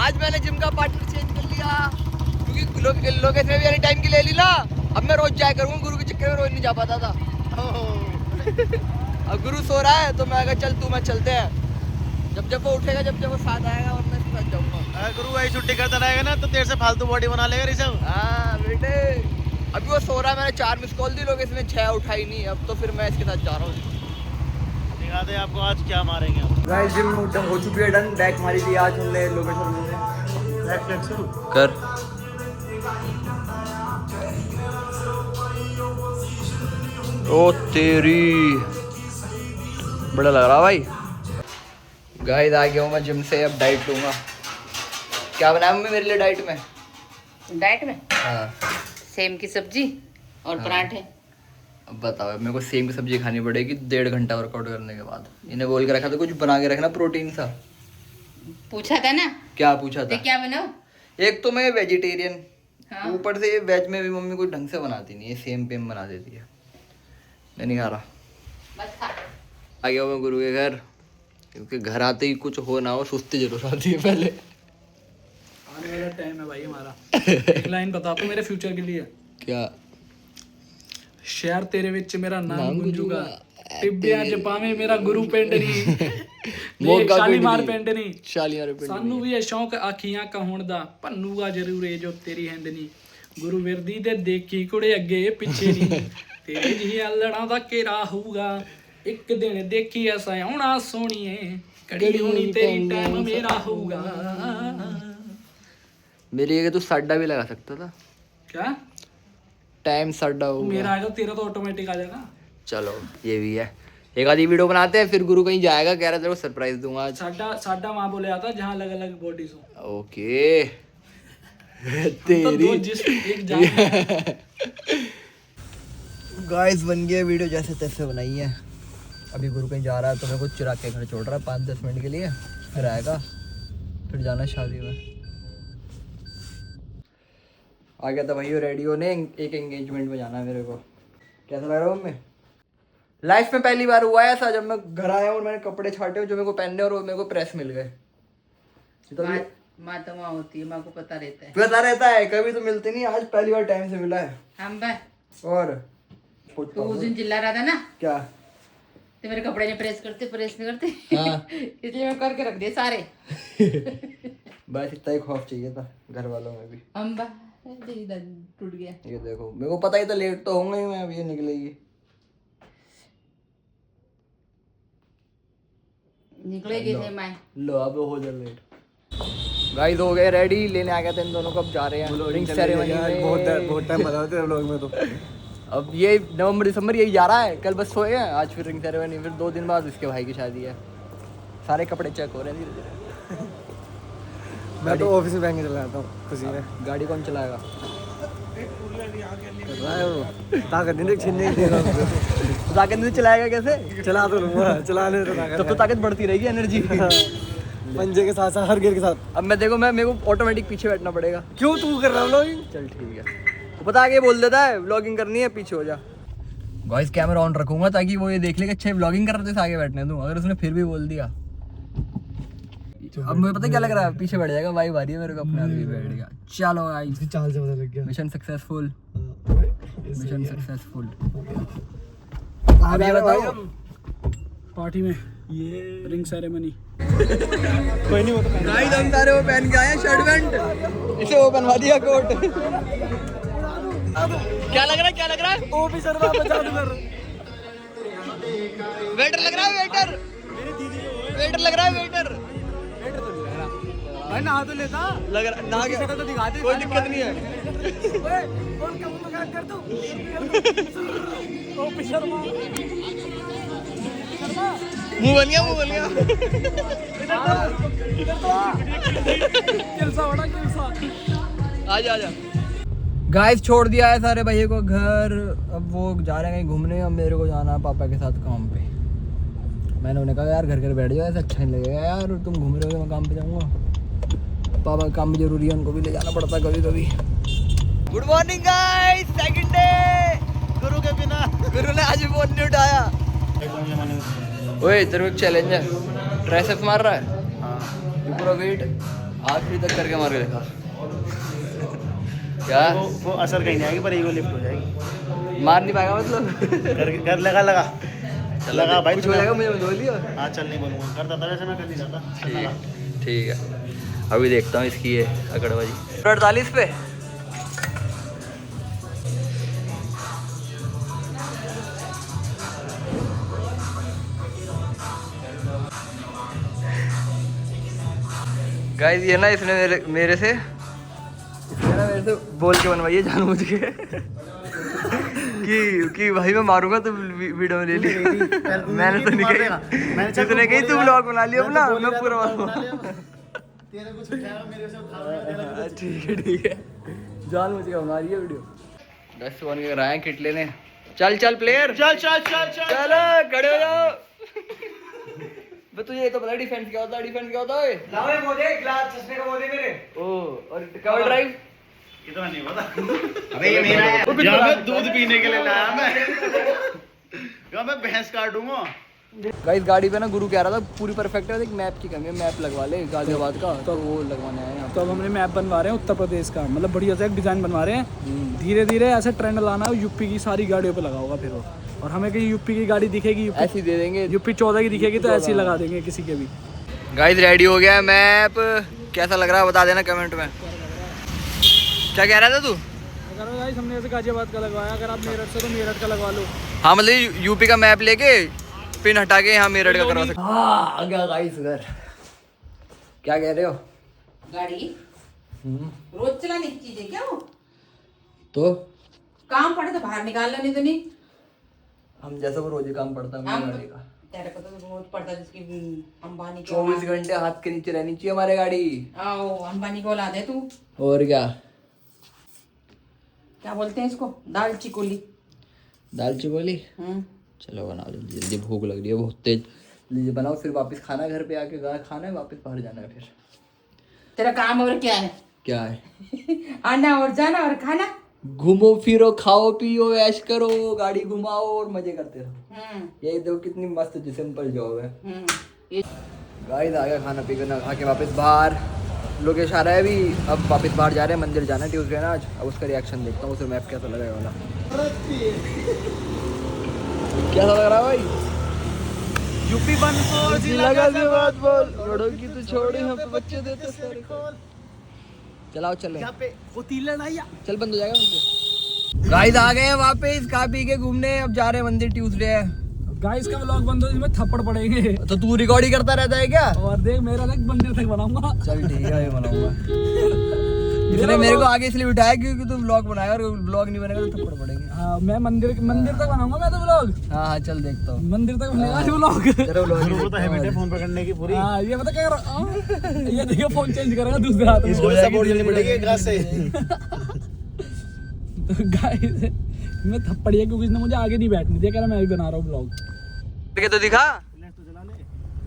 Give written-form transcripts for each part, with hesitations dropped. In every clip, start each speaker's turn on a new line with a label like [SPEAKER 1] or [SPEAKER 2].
[SPEAKER 1] आज मैंने जिम का पार्टनर चेंज कर लिया क्योंकि लोकेशन भी एनी टाइम की ले ली ना। अब मैं रोज जाया करूँगा, गुरु के चक्कर में रोज नहीं जा पाता था। अब गुरु सो रहा है तो मैं कहा चल तू मैं चलते हैं, जब वो उठेगा, जब वो साथ आएगा और मैं साथ जाऊंगा।
[SPEAKER 2] अगर गुरु वही छुट्टी करता रहेगा ना तो तेरे से फालतू बॉडी बना लेगा ऋषभ।
[SPEAKER 1] हाँ बेटे, अभी वो सो रहा है, मैंने 4 मिस कॉल दी, लोग इसने 6 उठाई नहीं। अब तो फिर मैं इसके साथ जा रहा हूँ।
[SPEAKER 2] दिखाते हैं आपको आज क्या मारेंगे हम।
[SPEAKER 1] गाइस जिम हो चुकी है डन, बैक मारी थी आज हमने लोकेशन में।
[SPEAKER 2] बैक फ्लेक्स
[SPEAKER 1] कर ओ तेरी, बड़ा लग रहा भाई। गाइस आ गया हूँ मैं जिम से, अब डाइट लूंगा। क्या बनाया मम्मी मेरे लिए डाइट में?
[SPEAKER 3] डाइट में
[SPEAKER 1] हाँ
[SPEAKER 3] सेम की सब्जी और पराठे।
[SPEAKER 1] अब बताओ, मेरे को सेम की सब्जी खानी पड़ेगी 1.5 घंटा वर्कआउट करने के बाद। इन्हें बोल के रखा था कुछ बना के रखना प्रोटीन सा।
[SPEAKER 3] पूछा था ना?
[SPEAKER 1] क्या पूछा था?
[SPEAKER 3] तो क्या बनाओ? एक
[SPEAKER 1] तो मैं वेजिटेरियन,
[SPEAKER 3] हाँ।
[SPEAKER 1] ऊपर से वेज में भी मम्मी कोई ढंग से बनाती नहीं है, सेम पेम बना देती है। मैं नहीं खा रहा।
[SPEAKER 3] बस खा।
[SPEAKER 1] आ गया मैं गुरु के घर, क्योंकि घर आते ही कुछ हो ना हो सुस्ती जरूर आती है पहले।
[SPEAKER 4] आने वाला टाइम है भाई हमारा। एक लाइन बता तो मेरे फ्यूचर के लिए।
[SPEAKER 1] क्या?
[SPEAKER 4] शहर तेरे विच मेरा नाम गुंजूगा, ਟਿੱਬਿਆਂ ਚ ਪਾਵੇਂ ਮੇਰਾ ਗੁਰੂ ਪਿੰਡ ਨਹੀਂ, ਦੇਖ ਸ਼ਾਲੀਮਾਰ ਪਿੰਡ ਨਹੀਂ,
[SPEAKER 1] ਸ਼ਾਲੀਮਾਰ ਪਿੰਡ
[SPEAKER 4] ਸਾਨੂੰ ਵੀ ਇਹ ਸ਼ੌਂਕ ਆਖੀਆਂ ਕਹਾਉਣ ਦਾ, ਭੰਨੂਗਾ ਜ਼ਰੂਰ ਇਹ ਜੋ ਤੇਰੀ ਹੈਂਡ ਨਹੀਂ, ਗੁਰੂ ਵਿਰਦੀ ਦੇ ਦੇਖੀ ਕੁੜੇ ਅੱਗੇ ਪਿੱਛੇ ਨਹੀਂ, ਤੇਰੇ ਜੀ ਅਲੜਾਂ ਦਾ ਘੇਰਾ ਹੋਊਗਾ, ਇੱਕ ਦਿਨ ਦੇਖੀ ਐਸਾ ਆਉਣਾ ਸੋਹਣੀਏ, ਕੜੀ ਹੋਣੀ ਤੇਰੀ ਟਾਈਮ ਮੇਰਾ ਹੋਊਗਾ।
[SPEAKER 1] मेरी जगह तो साडा भी लगा सकता था।
[SPEAKER 4] क्या
[SPEAKER 1] टाइम साडा हो
[SPEAKER 4] मेरा आएगा तेरा तो ऑटोमेटिक आ जाएगा।
[SPEAKER 1] चलो ये भी है, एक आधी वीडियो बनाते हैं, फिर गुरु कहीं जाएगा, कह रहा तेरे को सरप्राइज दूंगा आज।
[SPEAKER 4] साडा वहाँ बोले आता जहाँ अलग अलग बॉडीज हो।
[SPEAKER 1] ओके तेरी गाइस बन गया वीडियो जैसे तैसे बनाई है। अभी गुरु कहीं जा रहा है तो मेरे को चिराग के घर छोड़ रहा है 5-10 मिनट के लिए, फिर आएगा, फिर जाना शादी में। आ गया था भाई रेडी होने, एक एंगेजमेंट में जाना है मेरे को। कैसा लग रहा है मम्मी? लाइफ में पहली बार हुआ है ऐसा, जब मैं घर आया और मैंने कपड़े छाटे जो मेरे को पहनने और वो मेरे को प्रेस मिल गए।
[SPEAKER 3] माँ तो माँ होती है, माँ को पता रहता है।
[SPEAKER 1] पता रहता है, कभी तो मिलते नहीं, आज पहली बार टाइम से मिला है।
[SPEAKER 3] हम बस
[SPEAKER 1] और
[SPEAKER 3] तो उस दिन चिल्ला रहा था ना
[SPEAKER 1] क्या?
[SPEAKER 3] तो मेरे कपड़े नहीं प्रेस नहीं करते
[SPEAKER 1] हाँ।
[SPEAKER 3] इसलिए मैं करके रख दिए सारे।
[SPEAKER 1] बस इतना ही खौफ चाहिए था घर वालों में भी।
[SPEAKER 3] हम टूट गया।
[SPEAKER 1] ये देखो मेरे को पता ही था लेट तो होंगे ही मैं, अब ये निकलेगी।
[SPEAKER 3] निकलेगी नहीं मैं।
[SPEAKER 1] लो अब हो जा लेट। गाइस हो गए रेडी, लेने आ गया था इन दोनों को, अब जा रहे हैं रिंग सेरेमनी में।
[SPEAKER 2] बहुत टाइम बता तेरे व्लॉग में तो।
[SPEAKER 1] अब ये नवंबर दिसंबर यही जा रहा है, कल बस सोए हैं, आज फिर रिंग सेरेमनी, फिर 2 दिन बाद इसके भाई की शादी है। सारे कपड़े चेक हो रहे हैं धीरे धीरे।
[SPEAKER 2] मैं तो ऑफिस में बैंक चलाता हूँ खुशी में।
[SPEAKER 1] गाड़ी कौन चलाएगा?
[SPEAKER 2] ताकत नहीं छीनने की
[SPEAKER 1] ताकत नहीं चलाएगा कैसे?
[SPEAKER 2] चला तो लूंगा, चलाने तो ताकत
[SPEAKER 1] तब तो ताकत बढ़ती रहेगी, एनर्जी
[SPEAKER 2] पंजे के साथ साथ हर गियर के साथ।
[SPEAKER 1] अब मैं देखो मेरे को ऑटोमेटिक पीछे बैठना पड़ेगा।
[SPEAKER 2] क्यों तू कर रहा है व्लॉगिंग?
[SPEAKER 1] चल ठीक है, वो पता आगे बोल देता है व्लॉगिंग करनी है, पीछे हो जा। वॉइस कैमरा ऑन रखूंगा ताकि वो ये देख ले कि अच्छा व्लॉगिंग कर रहे थे, आगे बैठने दूं। अगर उसने फिर भी बोल दिया, अब मुझे पता क्या लग रहा है, पीछे बैठ जाएगा, वाइब आ रही है मेरे को, अपने आप ही बैठ गया। चलो गाइस
[SPEAKER 2] चाल से पता लग गया।
[SPEAKER 1] Mission successful, mission successful.
[SPEAKER 2] अब ये बताओ
[SPEAKER 4] पार्टी में ये रिंग सेरेमनी
[SPEAKER 2] कोई नहीं, वो तो
[SPEAKER 1] गाइस हम सारे वो पहन के आए हैं शर्ट पैंट, इसे वो बनवा दिया कोट। क्या लग रहा है, क्या लग रहा है?
[SPEAKER 2] ऑफिसर वापस जादूगर
[SPEAKER 1] वेटर लग रहा है, वेटर वेटर लग रहा है, वेटर
[SPEAKER 2] भाई नहा तो लेता
[SPEAKER 1] लग रहा ना क्या
[SPEAKER 2] तो दिखा दे,
[SPEAKER 1] कोई दिक्कत नहीं है।
[SPEAKER 2] कर दो ऑफिसर
[SPEAKER 1] मुंह बन गया, मुंह बन गया। आजा गाइस छोड़ दिया है सारे भैया को घर, अब वो जा रहे हैं कहीं घूमने, अब मेरे को जाना है पापा के साथ काम पे। मैंने उन्हें कहा यार घर घर बैठ जाओ, ऐसा अच्छा नहीं लगेगा यार, तुम घूम रहे हो, मैं काम पे जाऊँगा। पापा का काम भी जरूरी है, उनको भी ले जाना पड़ता कभी कभी। Good morning guys, second day. गुरु के बिना गुरु ने आज भी फोन नहीं उठाया। ओए तेरे को एक चैलेंज है, ट्राइसेप्स मार रहा है। ये पूरा वेट आखिरी तक करके मार के देखा क्या
[SPEAKER 2] वो असर कहीं नहीं आएगी पर ईगो लिफ्ट हो जाएगी।
[SPEAKER 1] मार नहीं पाएगा मतलब
[SPEAKER 2] कर लगा लगा भाई
[SPEAKER 1] कुछ हो जाएगा मुझे बोल लिया।
[SPEAKER 2] हाँ चल नहीं बोलूँगा, करता था वैसे मैं कर नहीं जाता।
[SPEAKER 1] ठीक है अभी देखता हूँ इसकी ये अकड़बाजी। 48 पे गाइस ये ना इसने मेरे से बोल के बनवाई है जानबूझ के कि भाई मैं मारूंगा तो वीडियो में ले ली। मैंने तो नहीं कही, जिसने कही तू व्लॉग बना लियो अपना, मैं पूरा
[SPEAKER 2] तेरा कुछ उठाया मेरे से उठा।
[SPEAKER 1] ठीक है जानबूझ के बना रही है वीडियो। 10 वन के कराए किट लेने। चल प्लेयर
[SPEAKER 2] चल
[SPEAKER 1] चलो खड़े हो जाओ। बे तुझे ये तो पता है डिफेंस क्या होता है
[SPEAKER 2] लाओ ये मोदे ग्लास चश्मे का मोदे मेरे।
[SPEAKER 1] ओ और कवर ड्राइव
[SPEAKER 2] ये तो नहीं पता। अबे ये मेरा है, यहाँ मैं दूध पीने के लिए लाया मैं। यहाँ मैं भैंस काटूंगा।
[SPEAKER 1] गाइस गाड़ी पे ना गुरु कह रहा था पूरी परफेक्ट है, एक मैप की कमी है, मैप लगवा ले गाजियाबाद का तो वो लगवाने आए हैं।
[SPEAKER 4] तो अब हमने मैप बनवा रहे हैं उत्तर प्रदेश का, मतलब बढ़िया सा एक डिज़ाइन बनवा रहे हैं। धीरे धीरे ऐसे ट्रेंड लाना है, यूपी की सारी गाड़ियों पे लगा होगा फिर वो, और हमें कहीं यूपी की गाड़ी दिखेगी
[SPEAKER 1] ऐसी दे देंगे,
[SPEAKER 4] यूपी 14 की दिखेगी तो ऐसी लगा देंगे किसी के भी।
[SPEAKER 1] गाइस रेडी हो गया मैप, कैसा लग रहा है बता देना कमेंट में। क्या कह रहा था तू?
[SPEAKER 4] अगर गाइस हमने ऐसे गाजियाबाद का लगवाया, अगर आप मेरठ से तो मेरठ का लगवा लो।
[SPEAKER 1] हाँ मतलब यूपी का मैप लेके पिन हटा के यहाँ मेरठ का करवा सकते। हाँ आ गया गाइस घर। क्या कह रहे हो?
[SPEAKER 3] गाड़ी रोज चलाने की चीज है क्या वो?
[SPEAKER 1] तो
[SPEAKER 3] काम पड़े तो बाहर निकाल लो, नहीं तो नहीं।
[SPEAKER 1] हम जैसा वो रोज ही काम पड़ता है
[SPEAKER 3] हम
[SPEAKER 1] गाड़ी का।
[SPEAKER 3] तेरे को तो रोज पड़ता है, जिसकी अंबानी को
[SPEAKER 1] 24 घंटे हाथ के नीचे रहनी चाहिए हमारे गाड़ी।
[SPEAKER 3] आओ अंबानी को ला दे तू।
[SPEAKER 1] और
[SPEAKER 3] क्या बोलते हैं इसको? दाल चिकोली।
[SPEAKER 1] दाल चिकोली चलो बनाओ जल्दी जल्दी, भूख लग रही है बहुत तेज। लीजिए बनाओ, फिर वापस खाना है, घर पे आके खाना है, वापस बाहर जाना है। फिर
[SPEAKER 3] तेरा काम और क्या है?
[SPEAKER 1] क्या है?
[SPEAKER 3] आना और जाना और खाना।
[SPEAKER 1] घूमो फिरो खाओ पियो ऐश करो, गाड़ी घुमाओ और मजे करते रहो। यही देखो कितनी मस्त सिंपल जॉब है। गाइस आ गया खाना पी कर खा के वापस बाहर। लोकेश आ रहा है अभी, अब वापस बाहर जा रहे हैं, मंदिर जाना है, ट्यूसडे ना आज। अब उसका रिएक्शन देखता हूँ, उसे मैप कैसा लगा वाला। कैसा लग रहा है भाई?
[SPEAKER 2] यूपी बंद
[SPEAKER 1] लगा दे बात बोल, बड़ों की तो छोड़े, यहाँ पे बच्चे देते सारे। चलाओ चले,
[SPEAKER 2] वो तीलन आया।
[SPEAKER 1] चल बंद हो जाएगा मंदिर। गाइस आ गए हैं वापस खा पी के घूमने, अब जा रहे हैं मंदिर, ट्यूसडे है।
[SPEAKER 4] गाइस का व्लॉग बंद हो इसमें थप्पड़ पड़ेंगे।
[SPEAKER 1] तो तू रिकॉर्डिंग करता रहता है क्या?
[SPEAKER 4] और देख मेरा लाइक मंदिर तक बनाऊंगा।
[SPEAKER 1] चल ठीक है, ये बनाऊंगा। इसने मेरे को आगे इसलिए बिठाया क्योंकि तू व्लॉग बनाएगा, और व्लॉग नहीं बनेगा तो थप्पड़ पड़ेंगे।
[SPEAKER 4] हाँ मैं मंदिर तक बनाऊंगा मैं तो व्लॉग।
[SPEAKER 1] हाँ चल देखता हूँ,
[SPEAKER 4] मंदिर तक बनेगा व्लॉग।
[SPEAKER 1] तेरा व्लॉग
[SPEAKER 2] तो है बेटे फोन पकड़ने की पूरी।
[SPEAKER 4] हाँ ये पता क्या कर रहा, ये देखियो फोन चेंज करेगा दूसरे हाथ में।
[SPEAKER 2] इसको सपोर्ट देनी पड़ेगी एक हाथ से।
[SPEAKER 4] गाइस मैं थप्पड़ है क्योंकि इसने मुझे आगे नहीं बैठने दिया, कह रहा मैं भी बना रहा हूँ व्लॉग।
[SPEAKER 1] करके तो दिखा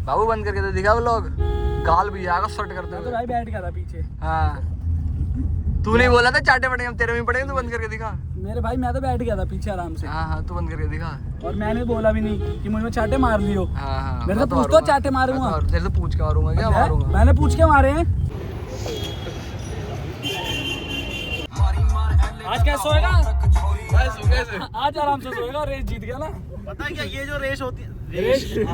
[SPEAKER 1] बाबू, बंद करके तो दिखा व्लॉग। गाल भी आएगा शॉट करते
[SPEAKER 4] तो
[SPEAKER 1] हुए।
[SPEAKER 4] भाई बैठ गया था पीछे।
[SPEAKER 1] हाँ तू नहीं बोला था चाटे पड़ेंगे, हम तेरे में पड़ेंगे, तू बंद करके दिखा।
[SPEAKER 4] मेरे भाई मैं तो बैठ गया था पीछे आराम से।
[SPEAKER 1] हाँ तू बंद करके दिखा।
[SPEAKER 4] और मैंने बोला भी नहीं कि मुझे चाटे मार लियो।
[SPEAKER 1] हाँ
[SPEAKER 4] मेरे से पूछ तो चाटे मारूंगा।
[SPEAKER 1] तेरे से पूछ के मारूंगा क्या? मारूंगा
[SPEAKER 4] मैंने पूछ के मारे हैं। आज कैसे सोएगा? आज आराम से सोएगा, रेस जीत गया ना।
[SPEAKER 2] पता है क्या, ये जो रेस होती है,
[SPEAKER 4] रेस
[SPEAKER 2] ये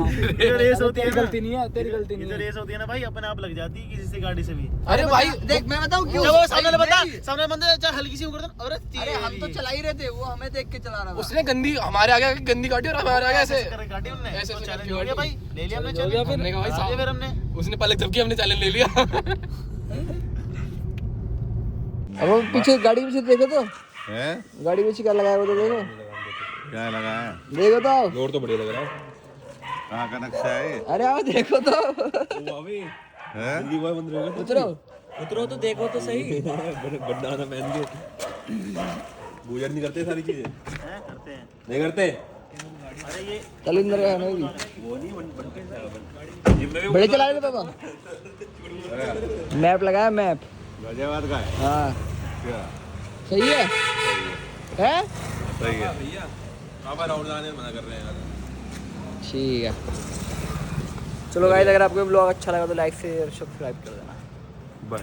[SPEAKER 2] जो रेस होती है
[SPEAKER 4] तेरी
[SPEAKER 2] ना,
[SPEAKER 4] गलती नहीं है, तेरी गलती
[SPEAKER 2] ये
[SPEAKER 4] नहीं
[SPEAKER 2] जो
[SPEAKER 4] है।
[SPEAKER 2] रेस होती है ना भाई, अपने आप लग जाती है किसी से गाड़ी से भी।
[SPEAKER 1] अरे भाई देख मैं बताऊं क्यों?
[SPEAKER 2] वो सामने बंदा, सामने बंदे चाहे हल्की सी ऊपर दे,
[SPEAKER 1] अरे हम तो चला ही रहे थे, वो हमें देख के चला रहा था।
[SPEAKER 5] उसने गंदी हमारे आगे गंदी काटी और हमारे आगे ऐसे
[SPEAKER 2] कर गाड़ी हमने
[SPEAKER 5] ऐसे
[SPEAKER 2] तो
[SPEAKER 5] ऐसे
[SPEAKER 2] चैलेंज
[SPEAKER 5] करके
[SPEAKER 2] हो गया
[SPEAKER 5] गाड़ी।
[SPEAKER 2] भाई, ले लिया हमने
[SPEAKER 4] हो गया
[SPEAKER 2] चैलेंज।
[SPEAKER 4] फिर।
[SPEAKER 5] हमने कहा भाई
[SPEAKER 2] हाँ,
[SPEAKER 5] साहब
[SPEAKER 2] फिर हमने
[SPEAKER 5] उसने पलक झपकी, हमने चैलेंज ले लिया।
[SPEAKER 1] अब वो पीछे गाड़ी पीछे देखो तो,
[SPEAKER 6] है
[SPEAKER 1] गाड़ी पीछे क्या लगाया वो तो देखो,
[SPEAKER 6] क्या लगा है?
[SPEAKER 1] देखो तो।
[SPEAKER 5] जोर तो बढ़िया लग रहा है।
[SPEAKER 6] कहाँ का नक्शा है?
[SPEAKER 1] अरे आओ देखो तो।
[SPEAKER 6] है?
[SPEAKER 1] उतरो
[SPEAKER 5] उतरो तो देखो तो सही। बंदा पहन के गुजर नहीं करते सारी चीजें,
[SPEAKER 2] करते हैं।
[SPEAKER 5] नहीं करते।
[SPEAKER 2] अरे ये
[SPEAKER 1] चल अंदर है ना, बड़े चला रहे पापा। मैप लगाया, मैप।
[SPEAKER 6] गाजियाबाद का है
[SPEAKER 1] हाँ
[SPEAKER 6] क्या?
[SPEAKER 1] सही है, हैं?
[SPEAKER 6] सही है।
[SPEAKER 5] भैया पापा राउंड जाने मना कर रहे हैं यार।
[SPEAKER 1] ठीक है चलो गाइस, अगर आपको ब्लॉग अच्छा लगा तो लाइक शेयर सब्सक्राइब कर देना।
[SPEAKER 6] बाय।